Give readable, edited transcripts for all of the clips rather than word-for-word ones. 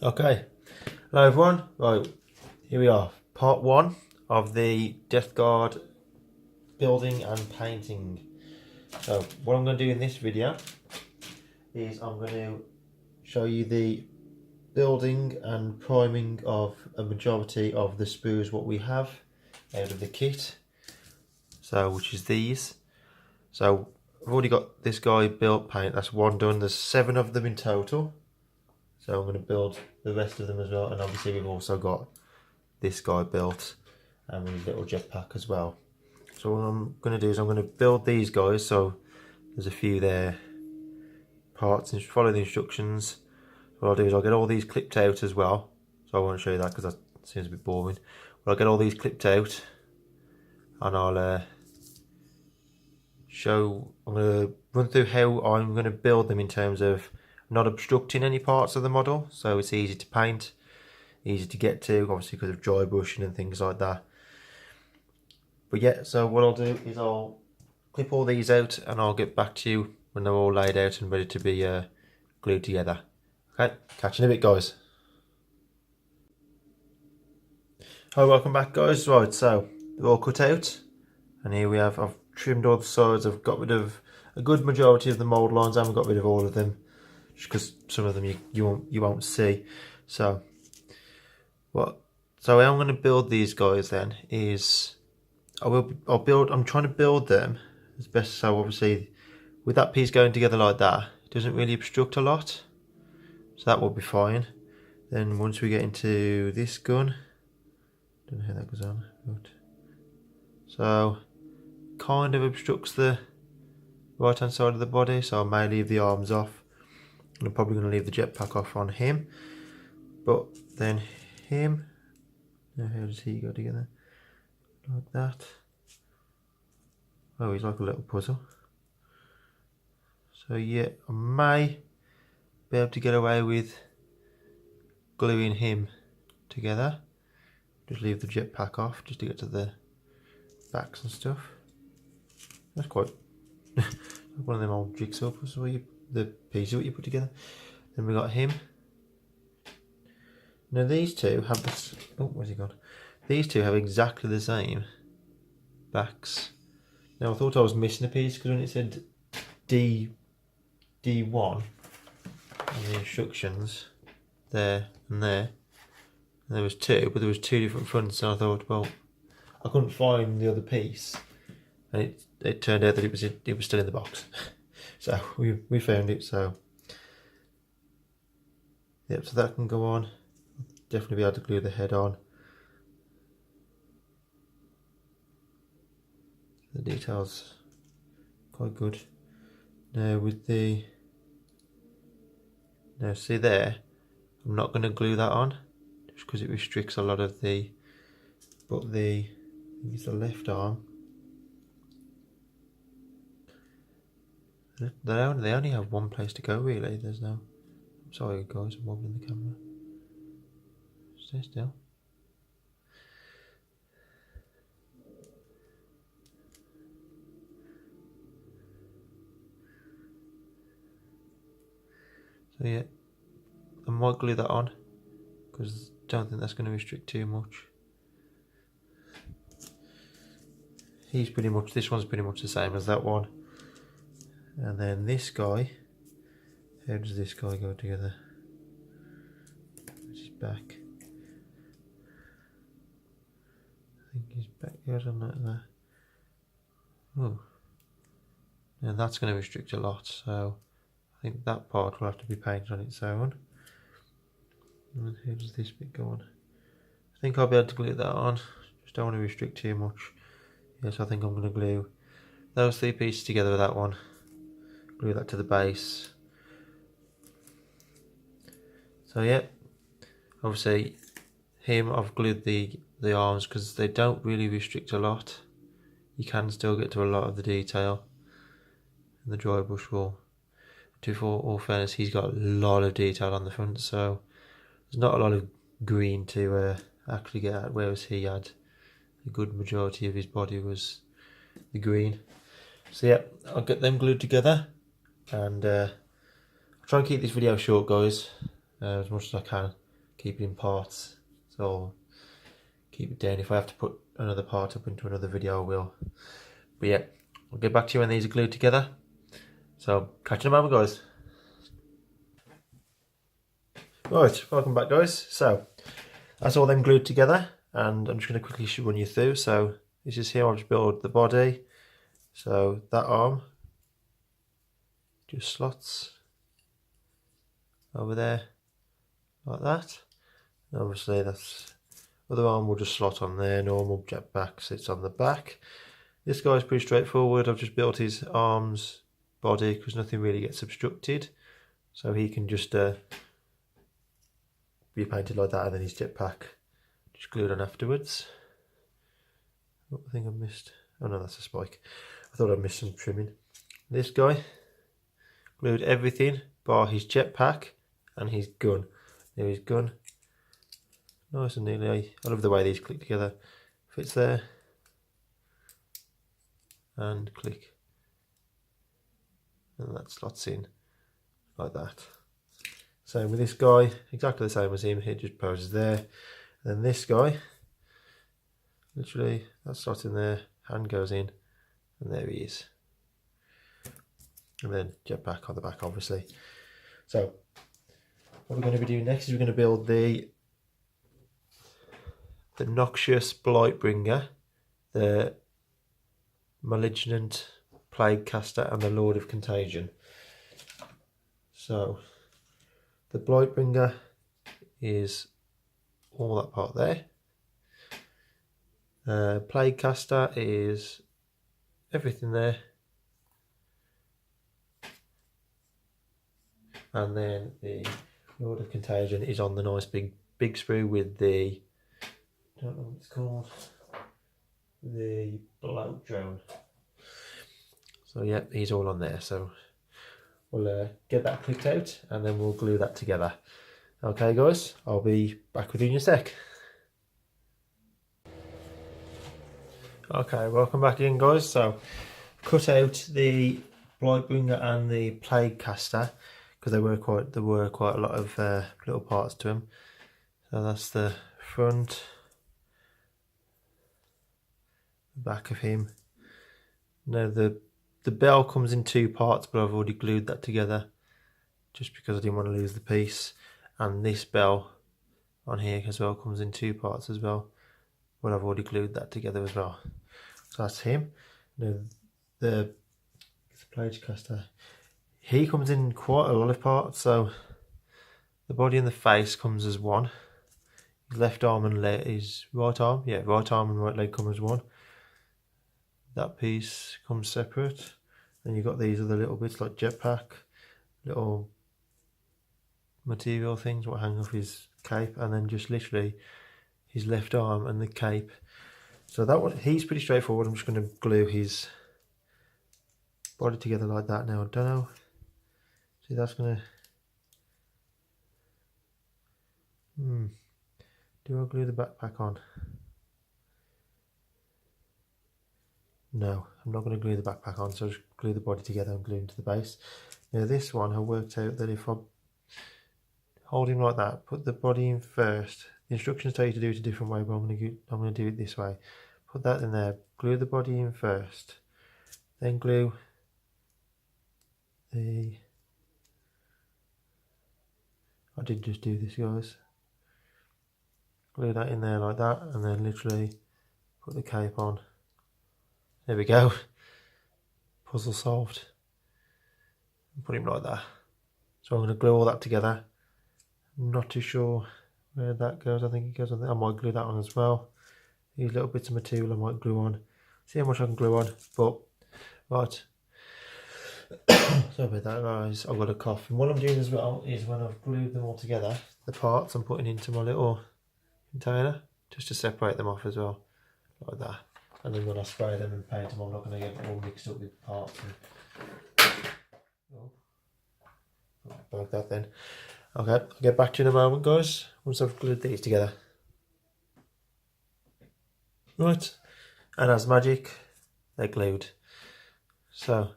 Okay, hello everyone. Right, here we are, part one of the Death Guard building and painting. So what I'm going to do in this video is I'm going to show you the building and priming of a majority of the sprues what we have out of the kit. So which is these. So I've already got this guy built, paint, that's one done. There's 7 of them in total. So I'm going to build the rest of them as well, and obviously we've also got this guy built and with his little jetpack as well. So what I'm going to do is I'm going to build these guys. So there's a few there, parts, and follow the instructions. What I'll do is I'll get all these clipped out as well. So I won't show you that because that seems a bit boring. But I'll get all these clipped out and I'll I'm going to run through how I'm going to build them in terms of not obstructing any parts of the model, so it's easy to paint, easy to get to, obviously because of dry brushing and things like that. But yeah, so what I'll do is I'll clip all these out and I'll get back to you when they're all laid out and ready to be glued together. Okay, catch you in a bit, guys. Hi, welcome back, guys. Right, so they're all cut out and here we have, I've trimmed all the sides, I've got rid of a good majority of the mould lines, I haven't got rid of all of them just because some of them you won't see. So how I'm going to build these guys then is I'm trying to build them as best. So obviously with that piece going together like that, it doesn't really obstruct a lot, so that will be fine. Then once we get into this gun, don't know how that goes on, but so kind of obstructs the right hand side of the body, so I may leave the arms off. I'm probably going to leave the jetpack off on him, but then him, now how does he go together? Like that. Oh, he's like a little puzzle. So yeah, I may be able to get away with gluing him together. Just leave the jetpack off just to get to the backs and stuff. That's quite one of them old jigsaw puzzles where the pieces what you put together. Then we got him. Now these two have this. Oh, where's he gone? These two have exactly the same backs. Now I thought I was missing a piece because when it said D1 on the instructions there and there was 2, but there was 2 different fronts, and I thought, well, I couldn't find the other piece, and it turned out that it was still in the box. So we found it. So yep, so that can go on. Definitely be able to glue the head on. The details quite good. Now with now see there, I'm not going to glue that on just because it restricts a lot of the, but I think it's the left arm. They only have one place to go really. There's no, I'm sorry guys, I'm wobbling the camera. Stay still. So yeah, I might glue that on because I don't think that's going to restrict too much. This one's pretty much the same as that one. And then this guy, how does this guy go together? Where's his back? I think his back goes on like that. Oh, and that's going to restrict a lot, so I think that part will have to be painted on its own. And how does this bit go on? I think I'll be able to glue that on, just don't want to restrict too much. Yes, I think I'm going to glue those 3 pieces together with that one. Glue that to the base. So yeah, obviously him, I've glued the arms because they don't really restrict a lot. You can still get to a lot of the detail. And the dry brush will, for all fairness, he's got a lot of detail on the front, so there's not a lot of green to actually get at, whereas he had a good majority of his body was the green. So yeah, I'll get them glued together, and I'll try and keep this video short, guys, as much as I can. keep it in parts, so I'll keep it down. If I have to put another part up into another video, I will. But yeah, I'll get back to you when these are glued together. So catch you in a moment, guys. Right, welcome back, guys. So that's all them glued together, and I'm just going to quickly run you through. So this is here. I'll just build the body. So that arm just slots over there like that. And obviously that's other arm will just slot on there. Normal jetpack sits on the back. This guy's pretty straightforward. I've just built his arms, body, because nothing really gets obstructed, so he can just be painted like that, and then his jetpack just glued on afterwards. Oh, I think I missed. Oh no, that's a spike. I thought I missed some trimming. This guy glued everything bar his jetpack and his gun. There his gun. Nice and neatly. I love the way these click together. Fits there. And click. And that slots in like that. Same with this guy. Exactly the same as him. He just poses there. And then this guy. Literally, that slots in there. Hand goes in. And there he is. And then jetpack on the back, obviously. So what we're going to be doing next is we're going to build the Noxious Blightbringer, the Malignant Plague Caster, and the Lord of Contagion. So the Blightbringer is all that part there. Plague Caster is everything there. And then the Lord of Contagion is on the nice big sprue with the, I don't know what it's called, the bloat drone. So yeah, he's all on there. So we'll get that clicked out and then we'll glue that together. Okay guys, I'll be back with you in a sec. Okay, welcome back again guys. So cut out the Blightbringer and the Plague Caster, because there were quite a lot of little parts to them. So that's the front, the back of him. Now the bell comes in two parts, but I've already glued that together just because I didn't want to lose the piece. And this bell on here as well comes in two parts as well, but I've already glued that together as well. So that's him. Now the Plague Caster, he comes in quite a lot of parts. So the body and the face comes as one. His left arm and leg, his right arm, yeah, right arm and right leg come as one. That piece comes separate. Then you've got these other little bits like jetpack, little material things what hang off his cape, and then just literally his left arm and the cape. So that one, he's pretty straightforward. I'm just going to glue his body together like that now. I don't know. See, that's going to... Do I glue the backpack on? No, I'm not going to glue the backpack on, so I'll just glue the body together and glue into the base. Now this one, I worked out that if I hold him like that, put the body in first, the instructions tell you to do it a different way, but I'm going to do it this way. Put that in there, glue the body in first, then glue the... I did just do this guys. Glue that in there like that, and then literally put the cape on. There we go. Puzzle solved. Put him like that. So I'm going to glue all that together. I'm not too sure where that goes. I think it goes on there. I might glue that on as well. These little bits of material I might glue on. See how much I can glue on. But, right. Sorry about that guys. I've got a cough. And what I'm doing as well is when I've glued them all together, the parts I'm putting into my little container just to separate them off as well. Like that. And then when I spray them and paint them, I'm not going to get it all mixed up with parts. And... oh, like that then. Okay, I'll get back to you in a moment, guys, once I've glued these together. Right, and as magic, they're glued. So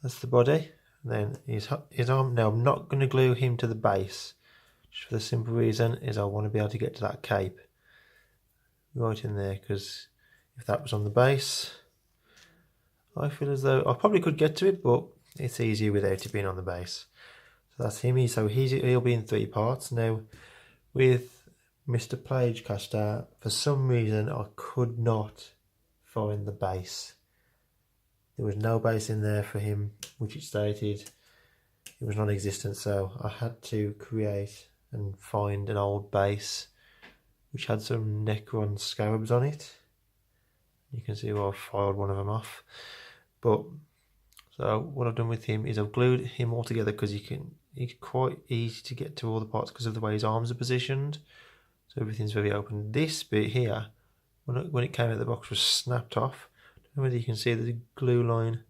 that's the body, and then his arm. Now I'm not going to glue him to the base, just for the simple reason is I want to be able to get to that cape right in there, because if that was on the base, I feel as though I probably could get to it, but it's easier without it being on the base. So that's him. So he'll be in 3 parts. Now with Mr. Plaguecaster, for some reason I could not find the base. There was no base in there for him, which it stated it was non-existent, so I had to create and find an old base which had some Necron scarabs on it. You can see where I filed one of them off. But so what I've done with him is I've glued him all together, because he's quite easy to get to all the parts because of the way his arms are positioned. So everything's very open. This bit here, when it came out of the box, was snapped off. I don't know whether you can see the glue line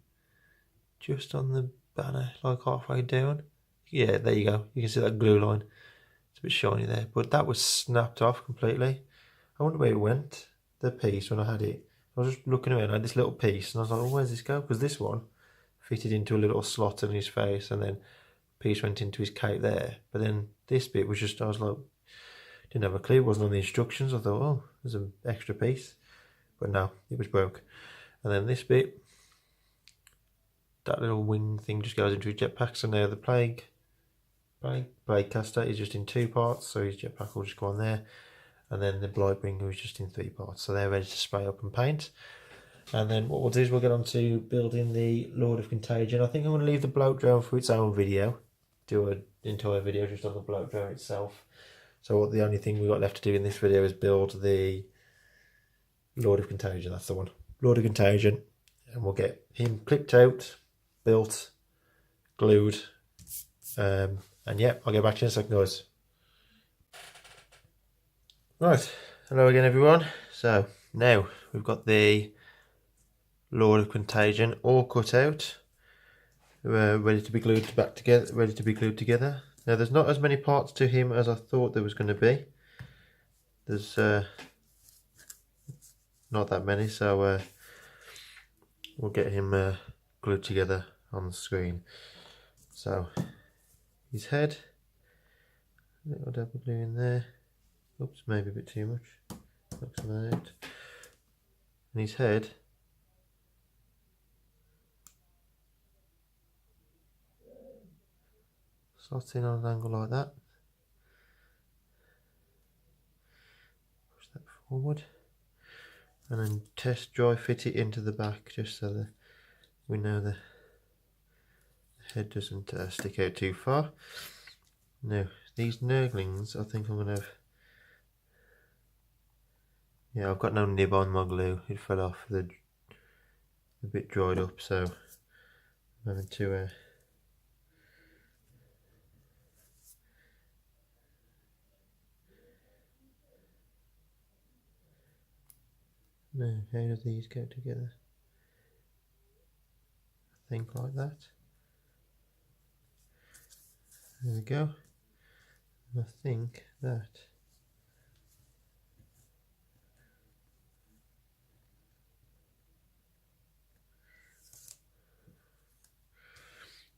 just on the banner, like halfway down. Yeah, there you go. You can see that glue line. It's a bit shiny there, but that was snapped off completely. I wonder where it went, the piece, when I had it. I was just looking around, I had this little piece, and I was like, oh, where's this go? Because this one fitted into a little slot in his face, and then piece went into his cape there. But then this bit was just, I was like, didn't have a clue, it wasn't on the instructions. I thought, oh, there's an extra piece. But no, it was broke. And then this bit, that little wing thing just goes into his jetpack. So now the Plaguecaster is just in 2 parts, so his jetpack will just go on there. And then the Blightbringer is just in 3 parts, so they're ready to spray up and paint. And then what we'll do is we'll get on to building the Lord of Contagion. I think I'm going to leave the bloat drone for its own video, do an entire video just on the bloat drone itself. So the only thing we've got left to do in this video is build the Lord of Contagion. That's the one, Lord of Contagion, and we'll get him clipped out, built, glued, and yeah, I'll get back to you in a second, guys. Right, hello again everyone. So now we've got the Lord of Contagion all cut out, ready to be glued back together, ready to be glued together. Now there's not as many parts to him as I thought there was going to be. There's not that many, so we'll get him glued together on the screen. So his head, little double glue in there. Oops, maybe a bit too much. Knock some of that out. And his head, slots in on an angle like that. Push that forward. And then test dry fit it into the back, just so that we know the head doesn't stick out too far. Now, these Nurglings, I think I'm going to have... Yeah, I've got no nib on my glue. It fell off. The a bit dried up, so I'm having to... Now, how do these go together? I think like that. There we go. And I think that...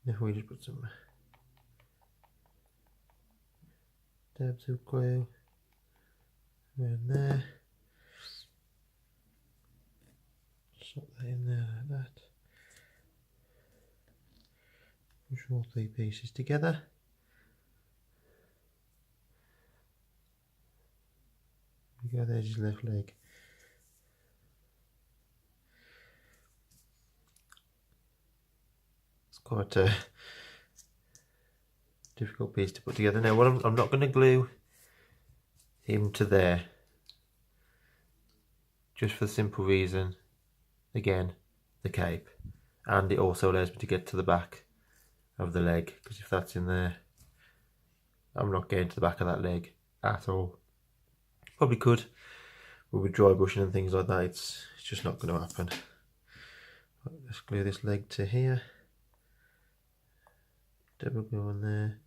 If we just put some dabs of glue around there, slot that in there like that, push all 3 pieces together. There we go, there's his left leg. It's quite a difficult piece to put together. Now, what I'm not going to glue him to there, just for the simple reason, again, the cape, and it also allows me to get to the back of the leg, because if that's in there, I'm not getting to the back of that leg at all. Probably could, but with dry brushing and things like that, it's just not going to happen. Let's glue this leg to here, double glue on there,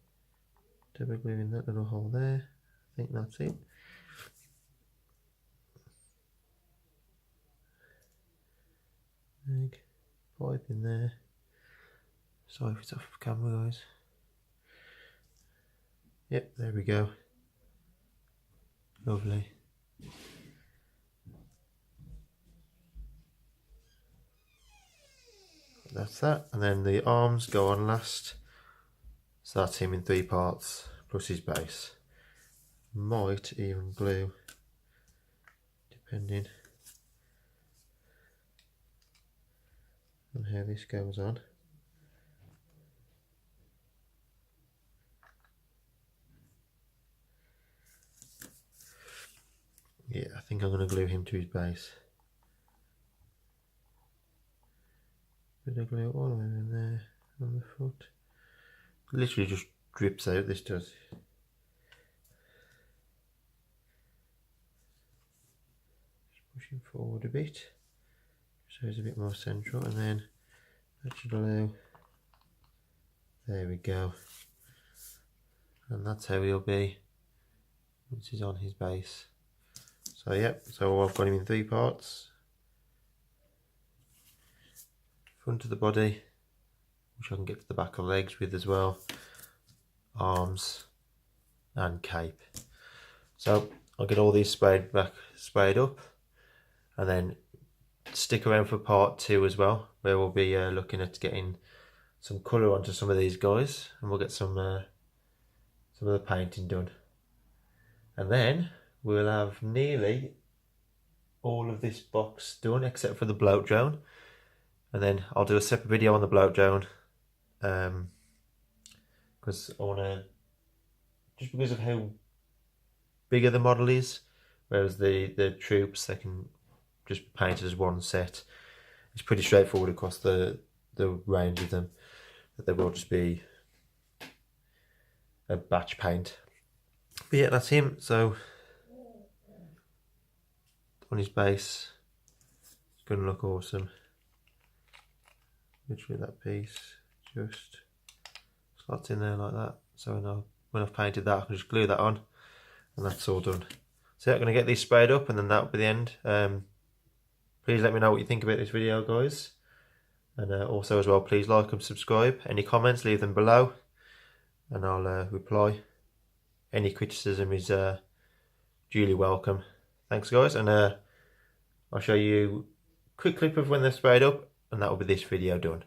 double glue in that little hole there. I think that's it. Leg, pipe in there. Sorry if it's off camera, guys. Yep, there we go. Lovely. That's that, and then the arms go on last. So that's him in 3 parts, plus his base. Might even glue, depending on how this goes on. Yeah, I think I'm going to glue him to his base. Did I glue it all the way in there on the foot? Literally just drips out, this does. Just pushing forward a bit, so it's a bit more central, and then that should allow. There we go. And that's how he'll be once he's on his base. So yep, so I've got him in 3 parts. Front of the body, which I can get to the back of the legs with as well. Arms and cape. So I'll get all these sprayed up, and then stick around for part 2 as well, where we'll be looking at getting some colour onto some of these guys, and we'll get some of the painting done. And then we'll have nearly all of this box done except for the bloat drone, and then I'll do a separate video on the bloat drone, because I want to, just because of how bigger the model is, whereas the troops, they can just be painted as one set. It's pretty straightforward across the range of them, that they will just be a batch paint. But yeah, that's him. So on his base, it's going to look awesome. Literally that piece just slots in there like that. So now when I've painted that, I can just glue that on, and that's all done. So yeah, I'm going to get these sprayed up, and then that'll be the end. Please let me know what you think about this video, guys. And also as well, please like and subscribe. Any comments, leave them below, and I'll reply. Any criticism is duly welcome. Thanks, guys, and I'll show you a quick clip of when they're sprayed up, and that will be this video done.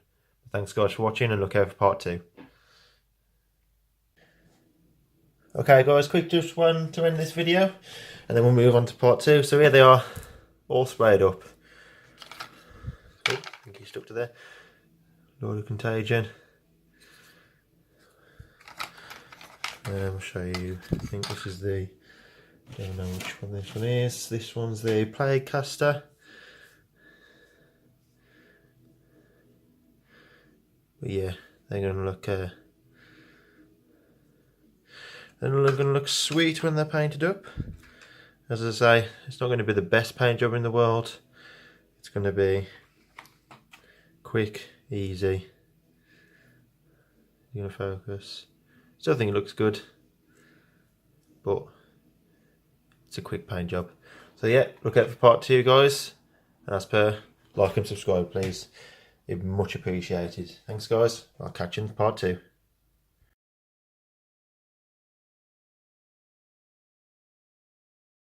Thanks, guys, for watching, and look out for part 2. Okay, guys, quick just one to end this video, and then we'll move on to part 2. So here they are, all sprayed up. Oh, I think he's stuck to there. Lord of Contagion. I'll show you, I think this is the, I don't know which one this one is. This one's the Plague Caster. But yeah, they're going to look sweet when they're painted up. As I say, it's not going to be the best paint job in the world. It's going to be quick, easy. You're going to focus. Still think it looks good, but it's a quick paint job. So yeah, look out for part 2, guys. And as per, like and subscribe, please. It'd be much appreciated. Thanks, guys. I'll catch you in part 2.